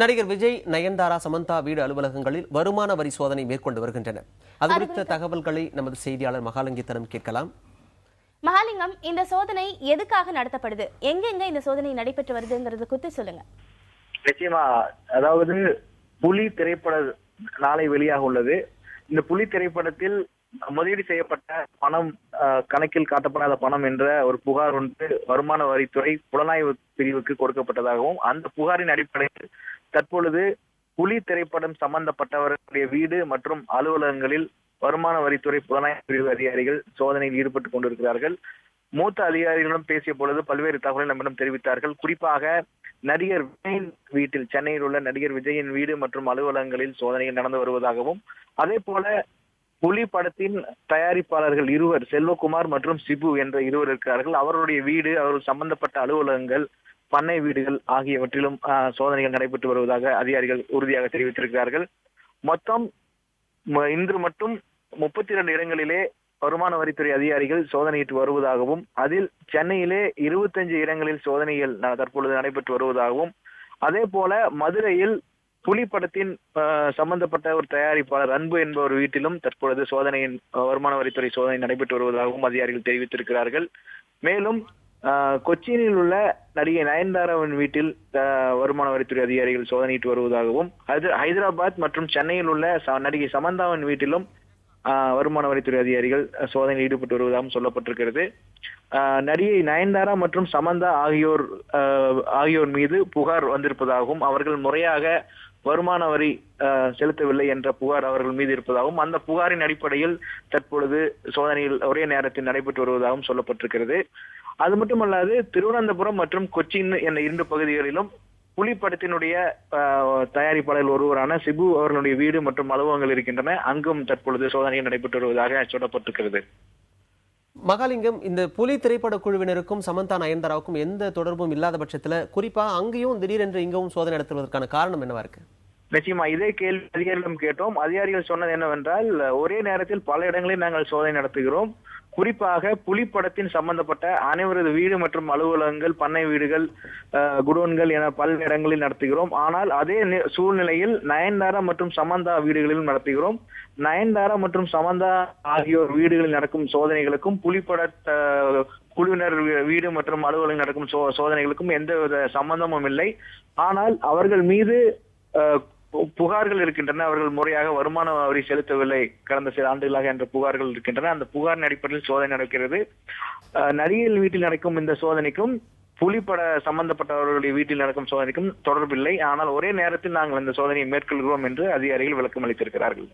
நடிகர் விஜய், நயன்தாரா, சமந்தா வீடு அலுவலகங்களில் வருமான வரி சோதனை மேற்கொண்டு வருகின்றனர். அது குறித்த தகவல்களை நமது செய்தியாளர் மகாலிங்கத்திடம் கேட்கலாம். மகாலிங்கம், இந்த சோதனை எதுக்காக நடத்தப்படுது, எங்கெங்க இந்த சோதனை நடைபெற்று வருதுங்கிறது குறித்து சொல்லுங்க. நிச்சயமா, அதாவது புலி திரைப்பட நாளை வெளியாக உள்ளது. இந்த புலி திரைப்படத்தில் முதலீடு செய்யப்பட்ட பணம் கணக்கில் காட்டப்படாத பணம் என்ற ஒரு புகார் ஒன்று வருமான வரித்துறை புலனாய்வு பிரிவுக்கு கொடுக்கப்பட்டதாகவும், அந்த புகாரின் அடிப்படையில் தற்பொழுது புலி திரைப்படம் சம்பந்தப்பட்டவர்களுடைய வீடு மற்றும் அலுவலகங்களில் வருமான வரித்துறை புலனாய்வு பிரிவு அதிகாரிகள் சோதனையில் ஈடுபட்டுக் கொண்டிருக்கிறார்கள். மூத்த அதிகாரிகளிடம் பேசிய பொழுது பல்வேறு தகவல்களை நம்மிடம் தெரிவித்தார்கள். குறிப்பாக நடிகர் விஜயின் வீட்டில், சென்னையில் உள்ள நடிகர் விஜயின் வீடு மற்றும் அலுவலகங்களில் சோதனைகள் நடந்து வருவதாகவும், அதே போல புலி படத்தின் தயாரிப்பாளர்கள் இருவர், செல்வகுமார் மற்றும் சிபு என்ற இருவர் இருக்கிறார்கள். அவருடைய வீடு, அவர்கள் சம்பந்தப்பட்ட அலுவலகங்கள், பண்ணை வீடுகள் ஆகியவற்றிலும் சோதனைகள் நடைபெற்று வருவதாக அதிகாரிகள் உறுதியாக தெரிவித்திருக்கிறார்கள். மொத்தம் இன்று மட்டும் 32 இடங்களிலே வருமான வரித்துறை அதிகாரிகள் சோதனையிட்டு வருவதாகவும், அதில் சென்னையிலே 25 இடங்களில் சோதனைகள் தற்பொழுது நடைபெற்று வருவதாகவும், அதே போல மதுரையில் புலி படத்தின் சம்பந்தப்பட்ட ஒரு தயாரிப்பாளர் அன்பு என்பவர் வீட்டிலும் தற்பொழுது சோதனையின் வருமான வரித்துறை சோதனை நடைபெற்று வருவதாகவும் அதிகாரிகள் தெரிவித்திருக்கிறார்கள். மேலும் கொச்சினில் உள்ள நடிகை நயன்தாராவின் வீட்டில் வருமான வரித்துறை அதிகாரிகள் சோதனையிட்டு வருவதாகவும், ஹைதராபாத் மற்றும் சென்னையில் உள்ள நடிகை சமந்தாவின் வீட்டிலும் வருமான வரித்துறை அதிகாரிகள் சோதனையில் ஈடுபட்டு வருவதாகவும் சொல்லப்பட்டிருக்கிறது. நடிகை நயன்தாரா மற்றும் சமந்தா ஆகியோர் மீது புகார் வந்திருப்பதாகவும், அவர்கள் முறையாக வருமான வரி செலுத்தவில்லை என்ற புகார் அவர்கள் மீது இருப்பதாகவும், அந்த புகாரின் அடிப்படையில் தற்பொழுது சோதனையில் ஒரே நேரத்தில் நடைபெற்று வருவதாகவும் சொல்லப்பட்டிருக்கிறது. அது மட்டுமல்லாது திருவனந்தபுரம் மற்றும் கொச்சின் என்ற 2 பகுதிகளிலும் புலி படத்தினுடைய தயாரிப்பாளர் ஒருவரான சிபு அவர்களுடைய வீடு மற்றும் அலுவலகங்கள் இருக்கின்றன. அங்கும் தற்பொழுது சோதனைகள் நடைபெற்று வருவதாக சொல்லப்பட்டிருக்கிறது. மகாலிங்கம், இந்த புலி திரைப்பட குழுவினருக்கும் சமந்தா, நயன்தாராவுக்கும் எந்த தொடர்பும் இல்லாத பட்சத்துல குறிப்பா அங்கேயும் திடீரென்று இங்கவும் சோதனை நடத்துவதற்கான காரணம் என்னவா இருக்கு? நிச்சயமா, இதே கேள்வி அதிகாரிகளிடம் கேட்டோம். அதிகாரிகள் சொன்னது என்னவென்றால், ஒரே நேரத்தில் பல இடங்களில் நாங்கள் சோதனை நடத்துகிறோம். குறிப்பாக புலி படத்தின் சம்பந்தப்பட்ட அனைவரது வீடு மற்றும் அலுவலகங்கள், பண்ணை வீடுகள், குடோன்கள் என பல இடங்களில் நடத்துகிறோம். ஆனால் அதே சூழ்நிலையில் நயன்தாரா மற்றும் சமந்தா வீடுகளிலும் நடத்துகிறோம். நயன்தாரா மற்றும் சமந்தா ஆகியோர் வீடுகளில் நடக்கும் சோதனைகளுக்கும் புலிப்பட குழுவினர் வீடு மற்றும் அலுவலகம் நடக்கும் சோதனைகளுக்கும் எந்தவித சம்பந்தமும் இல்லை. ஆனால் அவர்கள் மீது புகார்கள் இருக்கின்றன. அவர்கள் முறையாக வருமான வரி செலுத்தவில்லை கடந்த சில ஆண்டுகளாக என்ற புகார்கள் இருக்கின்றன. அந்த புகாரின் அடிப்படையில் சோதனை நடக்கிறது. நடிகைகள் வீட்டில் நடக்கும் இந்த சோதனைக்கும் புலிப்பட சம்பந்தப்பட்டவர்களுடைய வீட்டில் நடக்கும் சோதனைக்கும் தொடர்பில்லை. ஆனால் ஒரே நேரத்தில் நாங்கள் இந்த சோதனையை மேற்கொள்கிறோம் என்று அதிகாரிகள் விளக்கம் அளித்திருக்கிறார்கள்.